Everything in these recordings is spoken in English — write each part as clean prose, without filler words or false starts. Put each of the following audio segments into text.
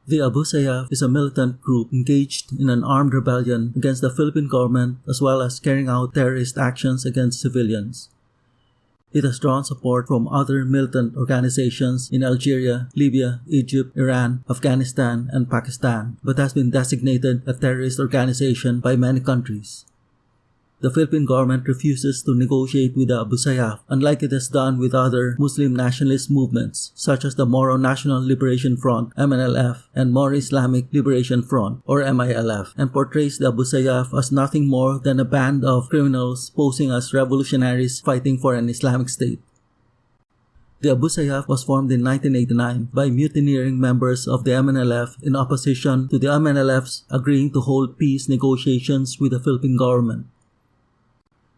The Abu Sayyaf is a militant group engaged in an armed rebellion against the Philippine government as well as carrying out terrorist actions against civilians. It has drawn support from other militant organizations in Algeria, Libya, Egypt, Iran, Afghanistan, and Pakistan, but has been designated a terrorist organization by many countries. The Philippine government refuses to negotiate with the Abu Sayyaf, unlike it has done with other Muslim nationalist movements such as the Moro National Liberation Front (MNLF) and Moro Islamic Liberation Front or MILF, and portrays the Abu Sayyaf as nothing more than a band of criminals posing as revolutionaries fighting for an Islamic state. The Abu Sayyaf was formed in 1989 by mutineering members of the MNLF in opposition to the MNLF's agreeing to hold peace negotiations with the Philippine government.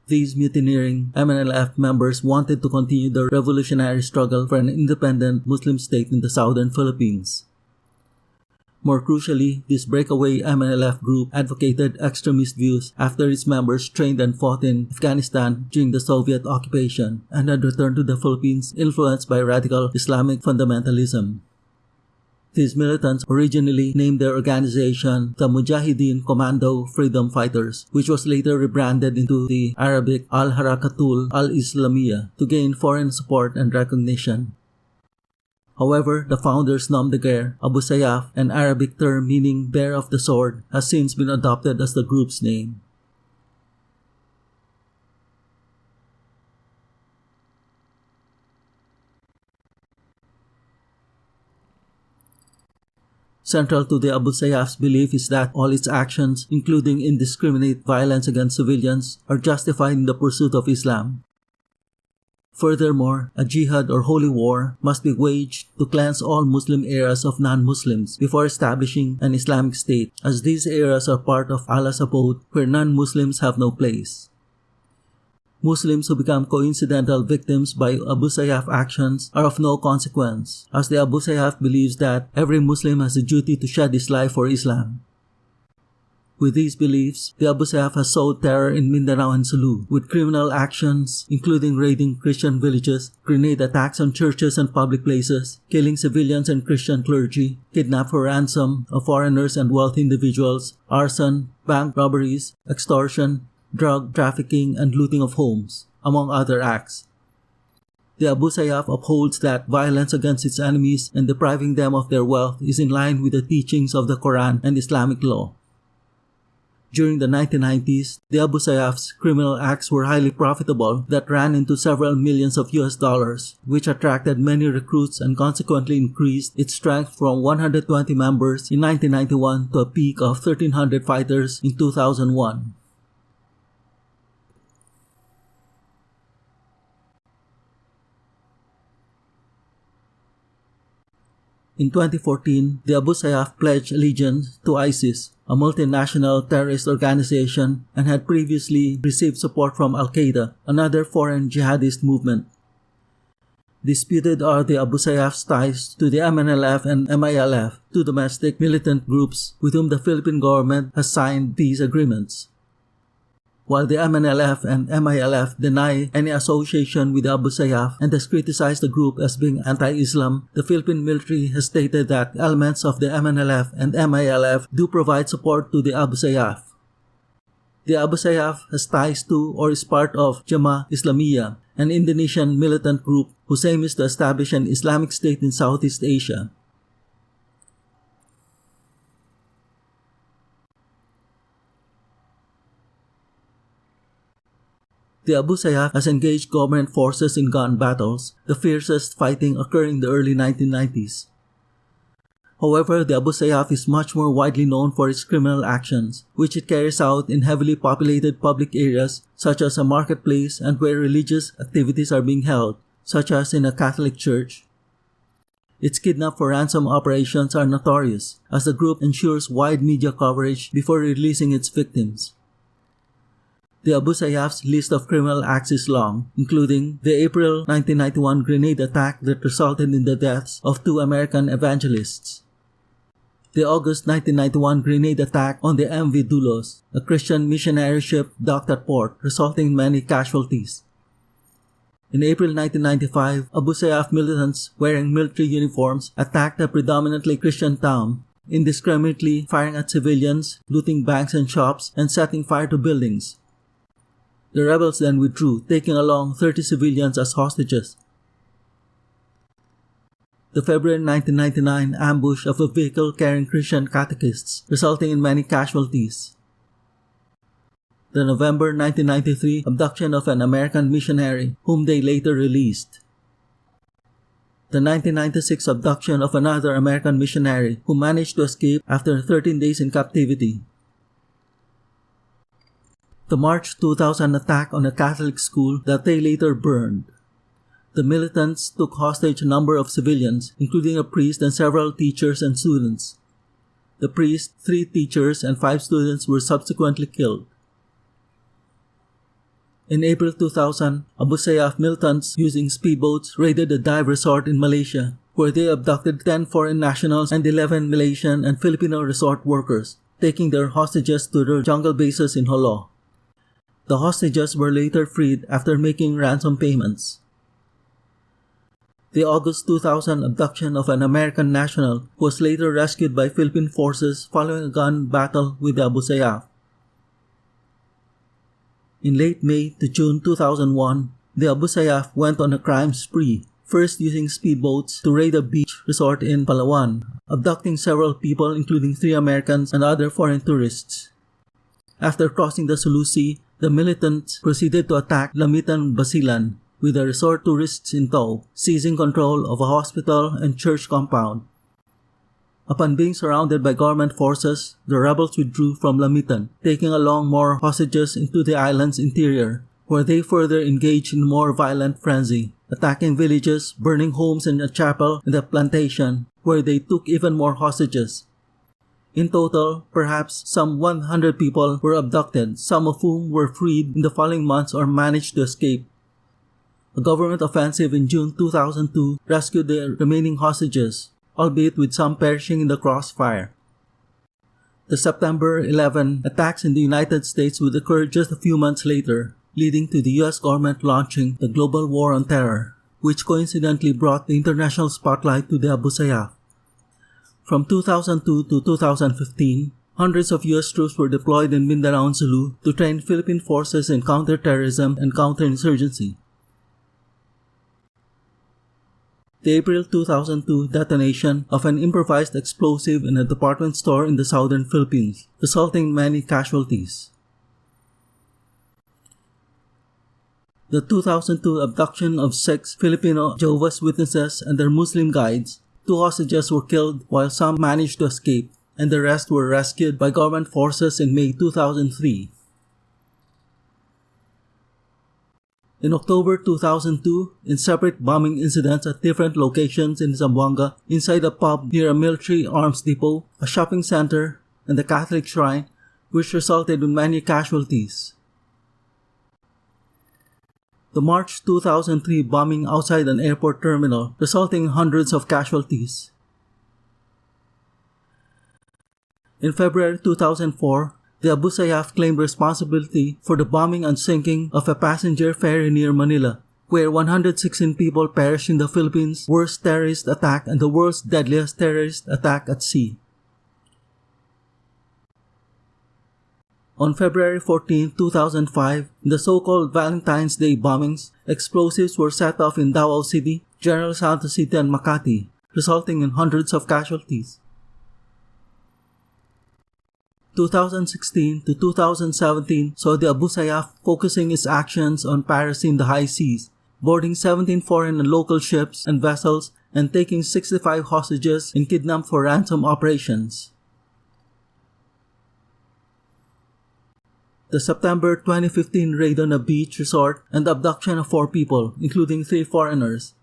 These mutineering MNLF members wanted to continue the revolutionary struggle for an independent Muslim state in the southern Philippines. More crucially, this breakaway MNLF group advocated extremist views after its members trained and fought in Afghanistan during the Soviet occupation and had returned to the Philippines influenced by radical Islamic fundamentalism. These militants originally named their organization the Mujahideen Commando Freedom Fighters, which was later rebranded into the Arabic Al-Harakatul Al-Islamiyah to gain foreign support and recognition. However, the founders' nom de guerre, Abu Sayyaf, an Arabic term meaning bearer of the sword, has since been adopted as the group's name. Central to the Abu Sayyaf's belief is that all its actions, including indiscriminate violence against civilians, are justified in the pursuit of Islam. Furthermore, a jihad or holy war must be waged to cleanse all Muslim areas of non-Muslims before establishing an Islamic state, as these areas are part of Allah's abode where non-Muslims have no place. Muslims who become coincidental victims by Abu Sayyaf actions are of no consequence, as the Abu Sayyaf believes that every Muslim has a duty to shed his life for Islam. With these beliefs, the Abu Sayyaf has sowed terror in Mindanao and Sulu, with criminal actions including raiding Christian villages, grenade attacks on churches and public places, killing civilians and Christian clergy, kidnap for ransom of foreigners and wealthy individuals, arson, bank robberies, extortion, drug trafficking, and looting of homes, among other acts. The Abu Sayyaf upholds that violence against its enemies and depriving them of their wealth is in line with the teachings of the Quran and Islamic law. During the 1990s, the Abu Sayyaf's criminal acts were highly profitable that ran into several millions of US dollars, which attracted many recruits and consequently increased its strength from 120 members in 1991 to a peak of 1,300 fighters in 2001. In 2014, the Abu Sayyaf pledged allegiance to ISIS, a multinational terrorist organization, and had previously received support from Al-Qaeda, another foreign jihadist movement. Disputed are the Abu Sayyaf's ties to the MNLF and MILF, two domestic militant groups with whom the Philippine government has signed peace agreements. While the MNLF and MILF deny any association with the Abu Sayyaf and has criticized the group as being anti-Islam, the Philippine military has stated that elements of the MNLF and MILF do provide support to the Abu Sayyaf. The Abu Sayyaf has ties to or is part of Jemaah Islamiyah, an Indonesian militant group whose aim is to establish an Islamic state in Southeast Asia. The Abu Sayyaf has engaged government forces in gun battles, the fiercest fighting occurring in the early 1990s. However, the Abu Sayyaf is much more widely known for its criminal actions, which it carries out in heavily populated public areas such as a marketplace and where religious activities are being held, such as in a Catholic church. Its kidnap for ransom operations are notorious, as the group ensures wide media coverage before releasing its victims. The Abu Sayyaf's list of criminal acts is long, including the April 1991 grenade attack that resulted in the deaths of 2 American evangelists, the August 1991 grenade attack on the MV Dulos, a Christian missionary ship docked at port, resulting in many casualties. In April 1995, Abu Sayyaf militants wearing military uniforms attacked a predominantly Christian town indiscriminately firing at civilians, looting banks and shops, and setting fire to buildings. The rebels then withdrew, taking along 30 civilians as hostages. The February 1999 ambush of a vehicle carrying Christian catechists, resulting in many casualties. The November 1993 abduction of an American missionary, whom they later released. The 1996 abduction of another American missionary, who managed to escape after 13 days in captivity. The March 2000 attack on a Catholic school that they later burned. The militants took hostage a number of civilians, including a priest and several teachers and students. The priest, 3 teachers, and 5 students were subsequently killed. In April 2000, Abu Sayyaf militants using speedboats raided a dive resort in Malaysia, where they abducted 10 foreign nationals and 11 Malaysian and Filipino resort workers, taking their hostages to their jungle bases in Jolo. The hostages were later freed after making ransom payments. The August 2000 abduction of an American national was later rescued by Philippine forces following a gun battle with the Abu Sayyaf. In late May to June 2001, the Abu Sayyaf went on a crime spree, first using speedboats to raid a beach resort in Palawan, abducting several people including 3 Americans and other foreign tourists. After crossing the Sulu Sea, the militants proceeded to attack Militant Basilan, with the resort tourists in tow, seizing control of a hospital and church compound. Upon being surrounded by government forces, the rebels withdrew from Militant, taking along more hostages into the island's interior, where they further engaged in more violent frenzy, attacking villages, burning homes and a chapel in the plantation, where they took even more hostages. In total, perhaps some 100 people were abducted, some of whom were freed in the following months or managed to escape. A government offensive in June 2002 rescued the remaining hostages, albeit with some perishing in the crossfire. The September 11 attacks in the United States would occur just a few months later, leading to the US government launching the Global War on Terror, which coincidentally brought the international spotlight to the Abu Sayyaf. From 2002 to 2015, hundreds of US troops were deployed in Mindanao and Sulu to train Philippine forces in counterterrorism and counterinsurgency. The April 2002 detonation of an improvised explosive in a department store in the southern Philippines, resulting in many casualties. The 2002 abduction of 6 Filipino Jehovah's Witnesses and their Muslim guides. 2 hostages were killed while some managed to escape, and the rest were rescued by government forces in May 2003. In October 2002, in separate bombing incidents at different locations in Zamboanga, inside a pub near a military arms depot, a shopping center, and the Catholic shrine, which resulted in many casualties. The March 2003 bombing outside an airport terminal, resulting in hundreds of casualties. In February 2004, the Abu Sayyaf claimed responsibility for the bombing and sinking of a passenger ferry near Manila, where 116 people perished in the Philippines' worst terrorist attack and the world's deadliest terrorist attack at sea. On February 14, 2005, in the so-called Valentine's Day bombings, explosives were set off in Davao City, General Santos City, and Makati, resulting in hundreds of casualties. 2016 to 2017 saw the Abu Sayyaf focusing its actions on piracy in the high seas, boarding 17 foreign and local ships and vessels and taking 65 hostages in kidnap for ransom operations. The September 2015 raid on a beach resort and the abduction of 4 people, including 3 foreigners.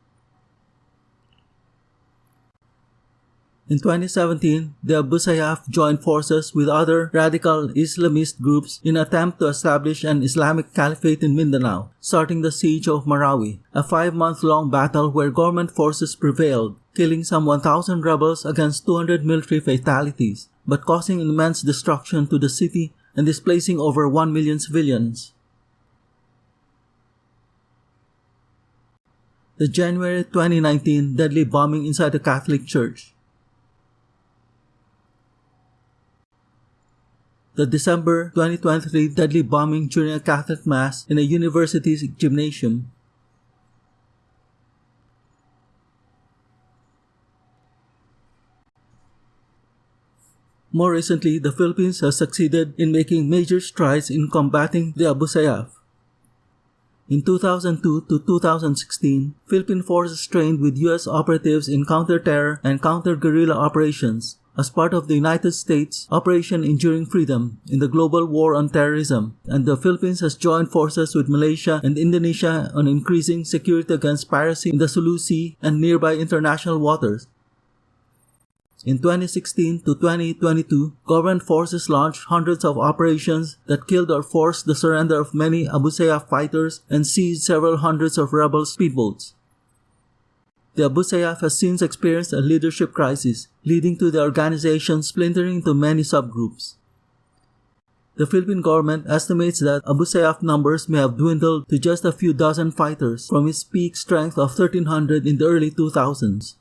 In 2017, the Abu Sayyaf joined forces with other radical Islamist groups in an attempt to establish an Islamic caliphate in Mindanao, starting the siege of Marawi, a 5-month-long battle where government forces prevailed, killing some 1,000 rebels against 200 military fatalities, but causing immense destruction to the city and displacing over 1 million civilians. The January 2019 deadly bombing inside a Catholic church. the December 2023 deadly bombing during a Catholic Mass in a university's gymnasium. More recently, the Philippines has succeeded in making major strides in combating the Abu Sayyaf. In 2002 to 2016, Philippine forces trained with U.S. operatives in counter-terror and counter-guerrilla operations as part of the United States Operation Enduring Freedom in the global war on terrorism, and the Philippines has joined forces with Malaysia and Indonesia on increasing security against piracy in the Sulu Sea and nearby international waters. In 2016 to 2022, government forces launched hundreds of operations that killed or forced the surrender of many Abu Sayyaf fighters and seized several hundreds of rebel speedboats. The Abu Sayyaf has since experienced a leadership crisis, leading to the organization splintering into many subgroups. The Philippine government estimates that Abu Sayyaf numbers may have dwindled to just a few dozen fighters from its peak strength of 1,300 in the early 2000s.